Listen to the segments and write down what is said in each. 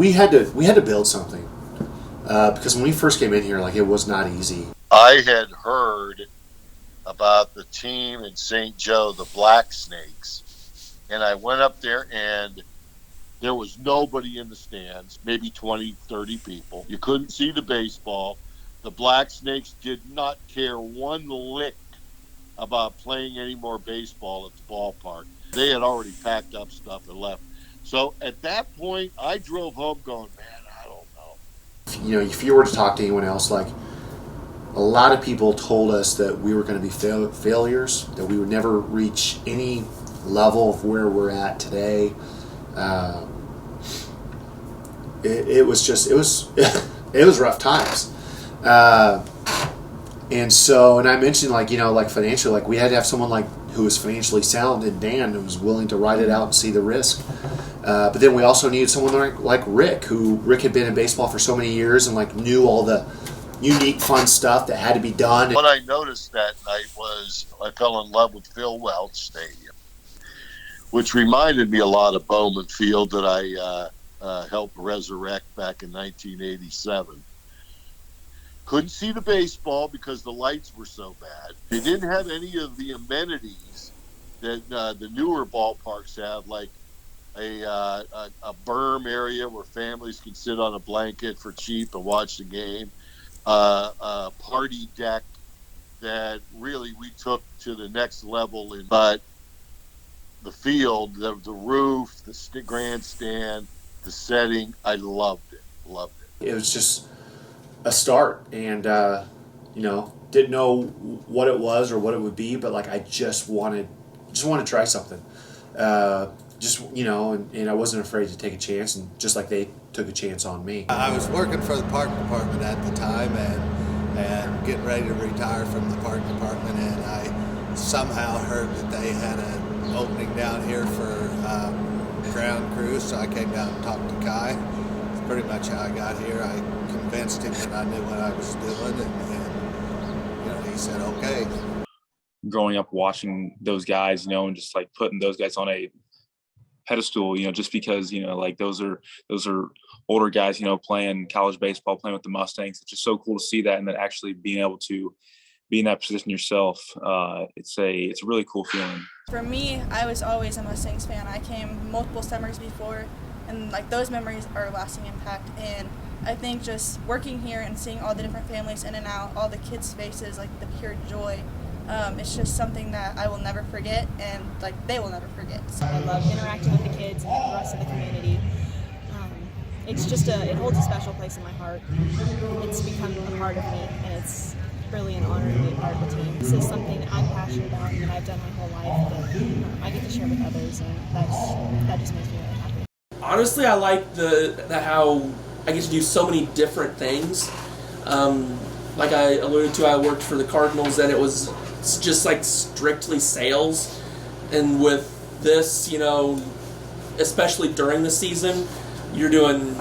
we had to build something because when we first came in here, like, it was not easy. I had heard about the team in St. Joe, the Black Snakes, and I went up there and there was nobody in the stands, maybe 20, 30 people. You couldn't see the baseball. The Black Snakes did not care one lick about playing any more baseball at the ballpark. They had already packed up stuff and left. So at that point, I drove home going, man, I don't know. You know, if you were to talk to anyone else, like, a lot of people told us that we were going to be failures, that we would never reach any level of where we're at today. It was rough times. And I mentioned, like, you know, like, financially, like, we had to have someone like who was financially sound, and Dan, who was willing to ride it out and see the risk. But then we also needed someone like Rick, Rick had been in baseball for so many years and, like, knew all the unique, fun stuff that had to be done. What I noticed that night was I fell in love with Phil Welch Stadium, which reminded me a lot of Bowman Field that I helped resurrect back in 1987. Couldn't see the baseball because the lights were so bad. They didn't have any of the amenities that the newer ballparks have, like a berm area where families can sit on a blanket for cheap and watch the game, a party deck that really we took to the next level. But the field, the roof, the grandstand, the setting, I loved it. It was just a start, and you know, didn't know what it was or what it would be, but, like, I just wanted to try something. You know, and I wasn't afraid to take a chance, and just like they took a chance on me. I was working for the park department at the time and getting ready to retire from the park department, and I somehow heard that they had an opening down here for ground crew, so I came down and talked to Kai. That's pretty much how I got here. I convinced him that I knew what I was doing, and you know, he said, okay. Growing up watching those guys, you know, and just, like, putting those guys on a pedestal, you know, just because, you know, like, those are older guys, you know, playing college baseball, playing with the Mustangs. It's just so cool to see that, and then actually being able to be in that position yourself. It's a really cool feeling. For me, I was always a Mustangs fan. I came multiple summers before, and, like, those memories are a lasting impact. And I think just working here and seeing all the different families in and out, all the kids' faces, like, the pure joy, it's just something that I will never forget, and, like, they will never forget. So I love interacting with the kids and the rest of the community. It's just it holds a special place in my heart. It's become a part of me, and it's really an honor to be a part of the team. This is something that I'm passionate about and that I've done my whole life, that I get to share with others, and that just makes me really happy. Honestly, I like how I get to do so many different things. Like I alluded to, I worked for the Cardinals, and it was just, like, strictly sales. And with this, you know, especially during the season, you're doing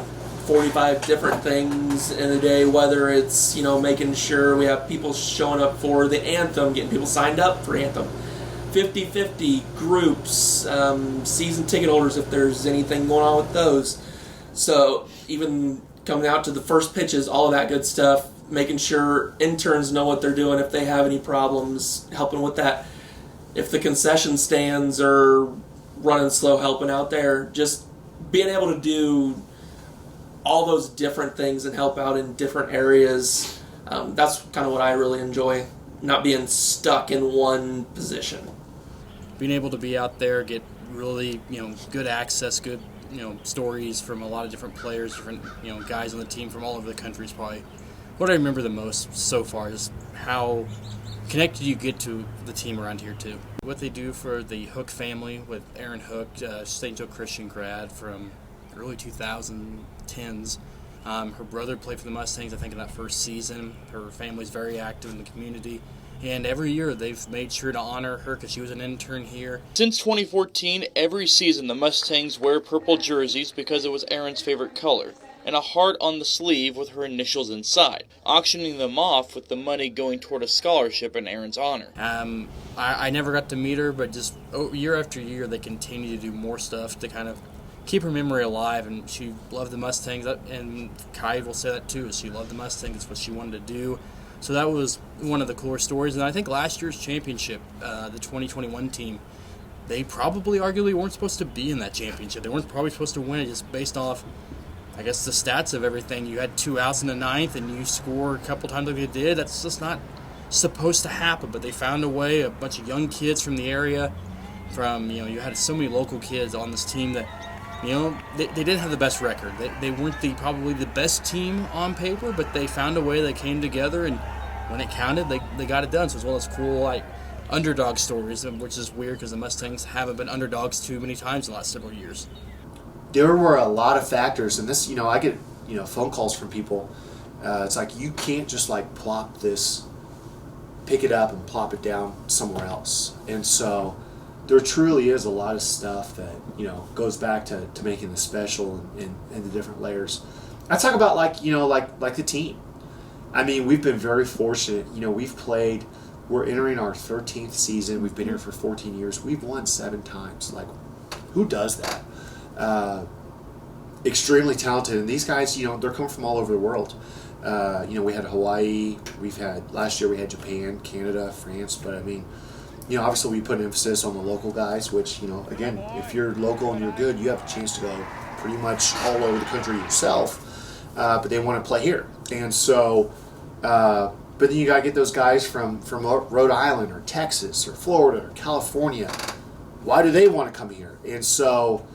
45 different things in a day, whether it's, you know, making sure we have people showing up for the anthem, getting people signed up for anthem, 50-50 groups, season ticket holders if there's anything going on with those. So even coming out to the first pitches, all of that good stuff, making sure interns know what they're doing if they have any problems, helping with that. If the concession stands are running slow, helping out there. Just being able to do all those different things and help out in different areas, that's kind of what I really enjoy, not being stuck in one position. Being able to be out there, get really, you know, good access, good, you know, stories from a lot of different players, different, you know, guys on the team from all over the country is probably what I remember the most so far, is how connected you get to the team around here too. What they do for the Hook family with Aaron Hook, St. Joe Christian grad from early 2010s. Her brother played for the Mustangs, I think, in that first season. Her family's very active in the community. And every year they've made sure to honor her because she was an intern here. Since 2014, every season the Mustangs wear purple jerseys because it was Erin's favorite color, and a heart on the sleeve with her initials inside, auctioning them off with the money going toward a scholarship in Erin's honor. I never got to meet her, but just year after year they continue to do more stuff to kind of keep her memory alive. And she loved the Mustangs, and Kai will say that too. She loved the Mustangs. It's what she wanted to do. So that was one of the cooler stories. And I think last year's championship, the 2021 team, they probably arguably weren't supposed to be in that championship. They weren't probably supposed to win it just based off, I guess, the stats of everything. You had 2 outs in the ninth, and you score a couple times like you did. That's just not supposed to happen. But they found a way. A bunch of young kids from the area, you had so many local kids on this team that, they didn't have the best record. They weren't probably the best team on paper, but they found a way. They came together, and when it counted, they got it done. So as well as cool, underdog stories, which is weird because the Mustangs haven't been underdogs too many times in the last several years. There were a lot of factors, and this, I get, phone calls from people. It's like, you can't just pick it up and plop it down somewhere else. And so there truly is a lot of stuff that, goes back to making this special and the different layers. I talk about like the team. I mean, we've been very fortunate. We're entering our 13th season. We've been here for 14 years. We've won 7 times. Like, who does that? Extremely talented. And these guys, they're coming from all over the world. We had Hawaii. Last year we had Japan, Canada, France. But I mean, obviously we put an emphasis on the local guys, which, again, if you're local and you're good, you have a chance to go pretty much all over the country yourself. But they want to play here. And so, but then you got to get those guys from Rhode Island or Texas or Florida or California. Why do they want to come here? And so,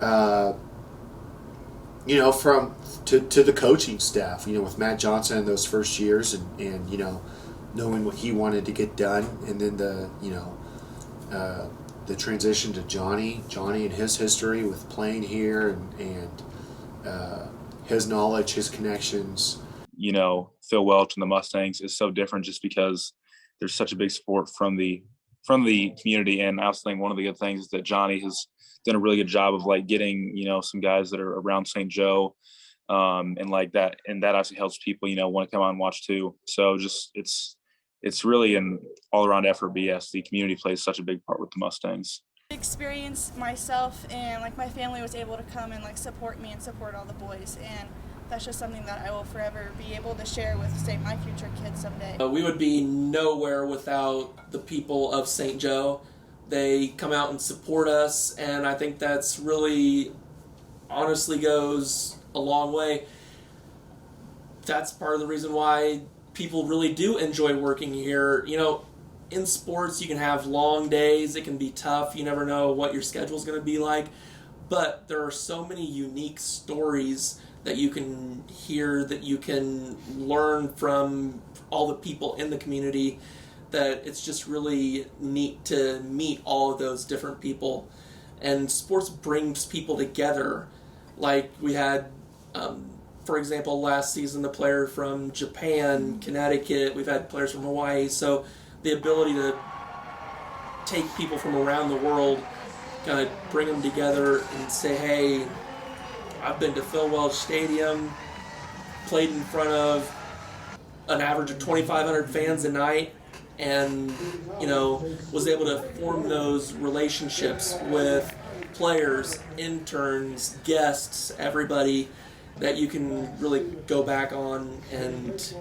to the coaching staff, with Matt Johnson in those first years and knowing what he wanted to get done, and then the transition to Johnny and his history with playing here and his knowledge, his connections. Phil Welch and the Mustangs is so different just because there's such a big support from the community. And I also think one of the good things is that Johnny has done a really good job of getting, some guys that are around St. Joe and like that. And that actually helps people, want to come out and watch too. So just, it's really an all around effort. But yes, the community plays such a big part with the Mustangs. Experience myself and my family was able to come and support me and support all the boys, and that's just something that I will forever be able to share with, say, my future kids someday. We would be nowhere without the people of St. Joe. They come out and support us, and I think that's really, honestly, goes a long way. That's part of the reason why people really do enjoy working here. In sports, you can have long days. It can be tough. You never know what your schedule's going to be like. But there are so many unique stories that you can hear, that you can learn from all the people in the community, that it's just really neat to meet all of those different people. And sports brings people together. Like we had, for example, last season, the player from Japan, Connecticut, we've had players from Hawaii. So the ability to take people from around the world, kind of bring them together and say, hey, I've been to Phil Welch Stadium, played in front of an average of 2,500 fans a night, and, was able to form those relationships with players, interns, guests, everybody that you can really go back on. And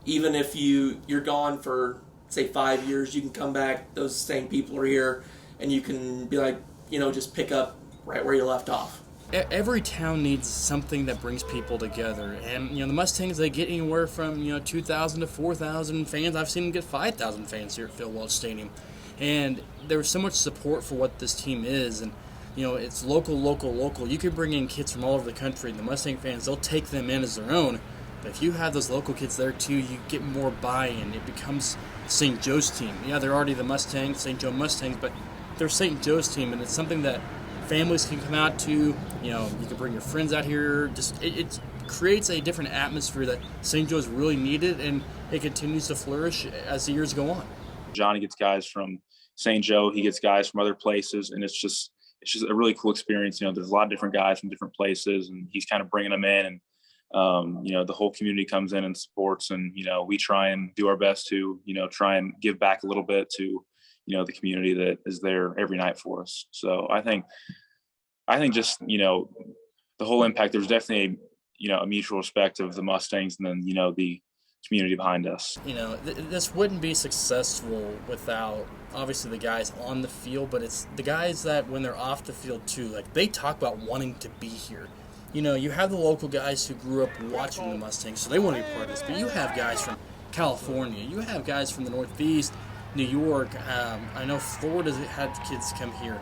even if you're gone for, say, 5 years, you can come back, those same people are here, and you can be like, just pick up right where you left off. Every town needs something that brings people together, and the Mustangs, they get anywhere from 2,000 to 4,000 fans. I've seen them get 5,000 fans here at Phil Welch Stadium, and there was so much support for what this team is, and it's local. You can bring in kids from all over the country. The Mustang fans, they'll take them in as their own, but if you have those local kids there too, you get more buy-in. It becomes St. Joe's team. Yeah, they're already the Mustangs, St. Joe Mustangs, but they're St. Joe's team, and it's something that families can come out to. You can bring your friends out here. Just it creates a different atmosphere that St. Joe's really needed, and it continues to flourish as the years go on. Johnny gets guys from St. Joe. He gets guys from other places, and it's just a really cool experience. There's a lot of different guys from different places, and he's kind of bringing them in, and the whole community comes in and supports, and we try and do our best to try and give back a little bit to the community that is there every night for us. So I think I think just, the whole impact, there's definitely a mutual respect of the Mustangs and then, the community behind us. This wouldn't be successful without obviously the guys on the field, but it's the guys that when they're off the field too, like they talk about wanting to be here. You have the local guys who grew up watching the Mustangs, so they want to be part of this, but you have guys from California, you have guys from the Northeast, New York, I know Florida had kids come here.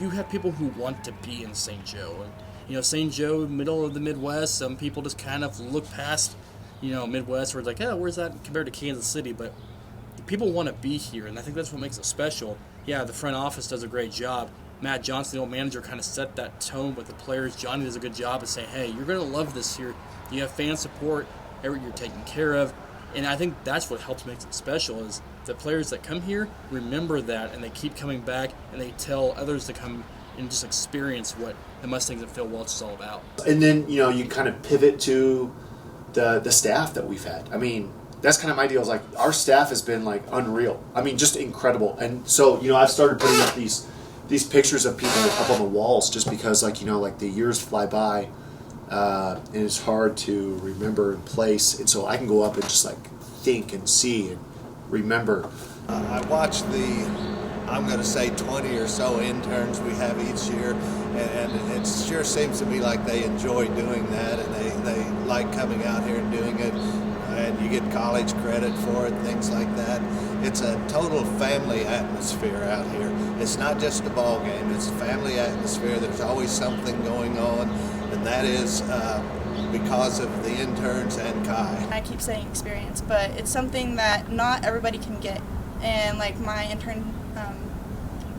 You have people who want to be in St. Joe. And, St. Joe, middle of the Midwest, some people just kind of look past, Midwest where it's like, oh, where's that compared to Kansas City? But people want to be here, and I think that's what makes it special. Yeah, the front office does a great job. Matt Johnson, the old manager, kind of set that tone with the players. Johnny does a good job of saying, hey, you're going to love this here. You have fan support, you're taken care of. And I think that's what helps make it special is the players that come here remember that, and they keep coming back, and they tell others to come and just experience what the Mustangs and Phil Welch is all about. And then, you kind of pivot to the staff that we've had. I mean, that's kind of my deal. Is like our staff has been like unreal. I mean, just incredible. And so, I've started putting up these pictures of people up on the walls just because, like the years fly by, and it's hard to remember and place. And so I can go up and just like think and see and remember. I watched I'm going to say 20 or so interns we have each year, and it sure seems to me like they enjoy doing that, and they like coming out here and doing it, and you get college credit for it, things like that. It's a total family atmosphere out here. It's not just a ball game, it's a family atmosphere. There's always something going on, and that is because of the interns and Kai. I keep saying experience, but it's something that not everybody can get. And like my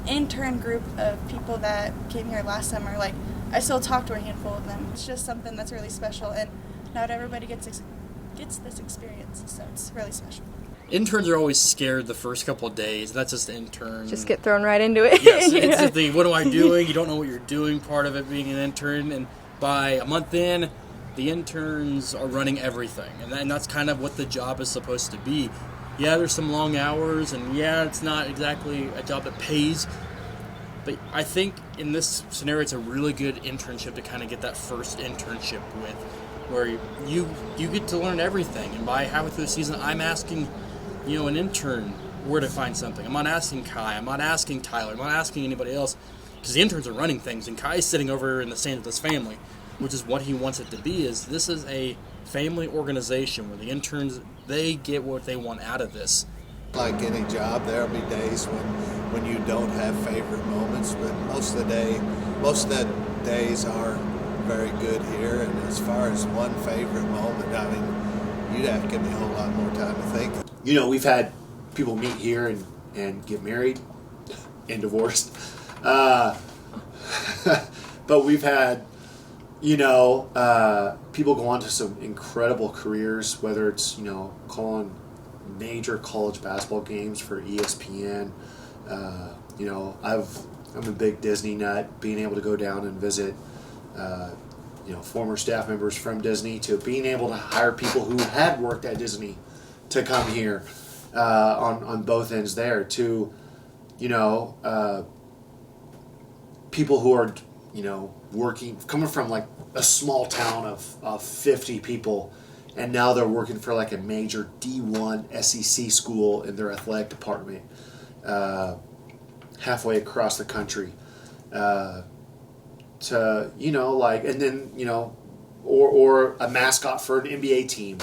intern group of people that came here last summer, like I still talk to a handful of them. It's just something that's really special, and not everybody gets this experience, so it's really special. Interns are always scared the first couple of days. That's just intern. Just get thrown right into it. Yes, it's just the what am I doing? You don't know what you're doing, part of it being an intern. And by a month in, the interns are running everything. And that's kind of what the job is supposed to be. Yeah, there's some long hours, and yeah, it's not exactly a job that pays. But I think in this scenario, it's a really good internship to kind of get that first internship with, where you get to learn everything. And by halfway through the season, I'm asking, an intern where to find something. I'm not asking Kai. I'm not asking Tyler. I'm not asking anybody else, because the interns are running things, and Kai's sitting over in the stands with his family, which is what he wants it to be. This is a family organization where the interns, they get what they want out of this. Like any job, there'll be days when you don't have favorite moments, but most of the days are very good here. And as far as one favorite moment, I mean, you'd have to give me a whole lot more time to think. We've had people meet here and get married and divorced, but we've had people go on to some incredible careers, whether it's calling major college basketball games for ESPN. I'm a big Disney nut. Being able to go down and visit, former staff members from Disney, to being able to hire people who had worked at Disney to come here, on both ends there, to people who are coming from like a small town of 50 people, and now they're working for like a major D1 SEC school in their athletic department, halfway across the country, and then or a mascot for an NBA team.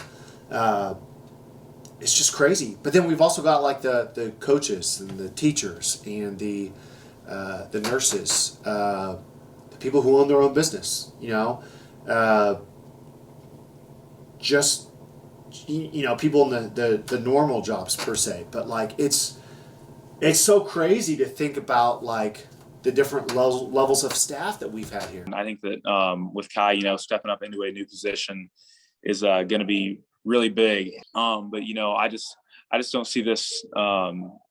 It's just crazy. But then we've also got like the coaches and the teachers and the nurses, the people who own their own business. Just people in the normal jobs per se. But like it's so crazy to think about like the different levels of staff that we've had here. And I think that with Kai, stepping up into a new position is going to be really big. But I just don't see this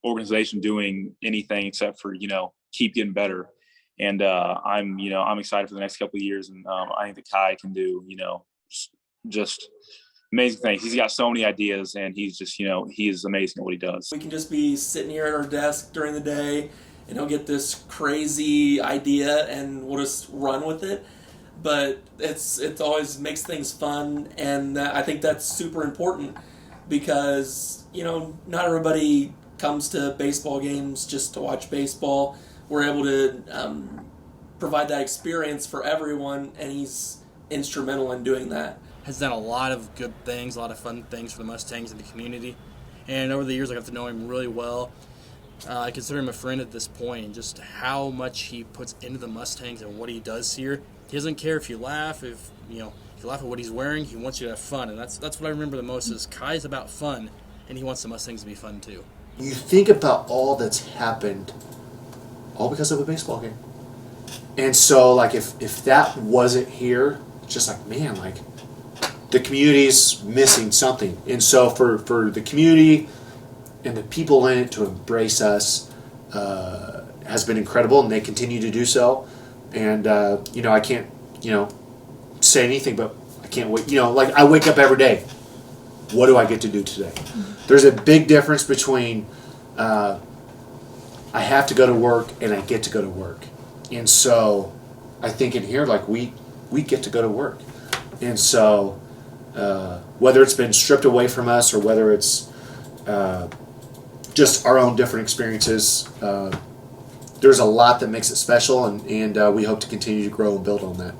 organization doing anything except for keep getting better. And I'm excited for the next couple of years, and I think that Kai can do just amazing things. He's got so many ideas, and he's just he is amazing at what he does. We can just be sitting here at our desk during the day and he'll get this crazy idea and we'll just run with it. But it always makes things fun, and I think that's super important because, you know, not everybody comes to baseball games just to watch baseball. We're able to provide that experience for everyone, and he's instrumental in doing that. Has done a lot of good things, a lot of fun things for the Mustangs and the community. And over the years, I got to know him really well. I consider him a friend at this point, and just how much he puts into the Mustangs and what he does here. He doesn't care if you laugh, if you laugh at what he's wearing. He wants you to have fun, and that's what I remember the most. Is Kai's about fun, and he wants the Mustangs to be fun too. You think about all that's happened, all because of a baseball game. And so, like, if that wasn't here, it's just like, man, like, the community's missing something. And so for the community and the people in it to embrace us has been incredible, and they continue to do so. And, I can't, say anything, but I can't wait. Like, I wake up every day. What do I get to do today? There's a big difference between I have to go to work and I get to go to work. And so I think in here, like, we get to go to work. And so whether it's been stripped away from us or whether it's just our own different experiences, there's a lot that makes it special, and we hope to continue to grow and build on that.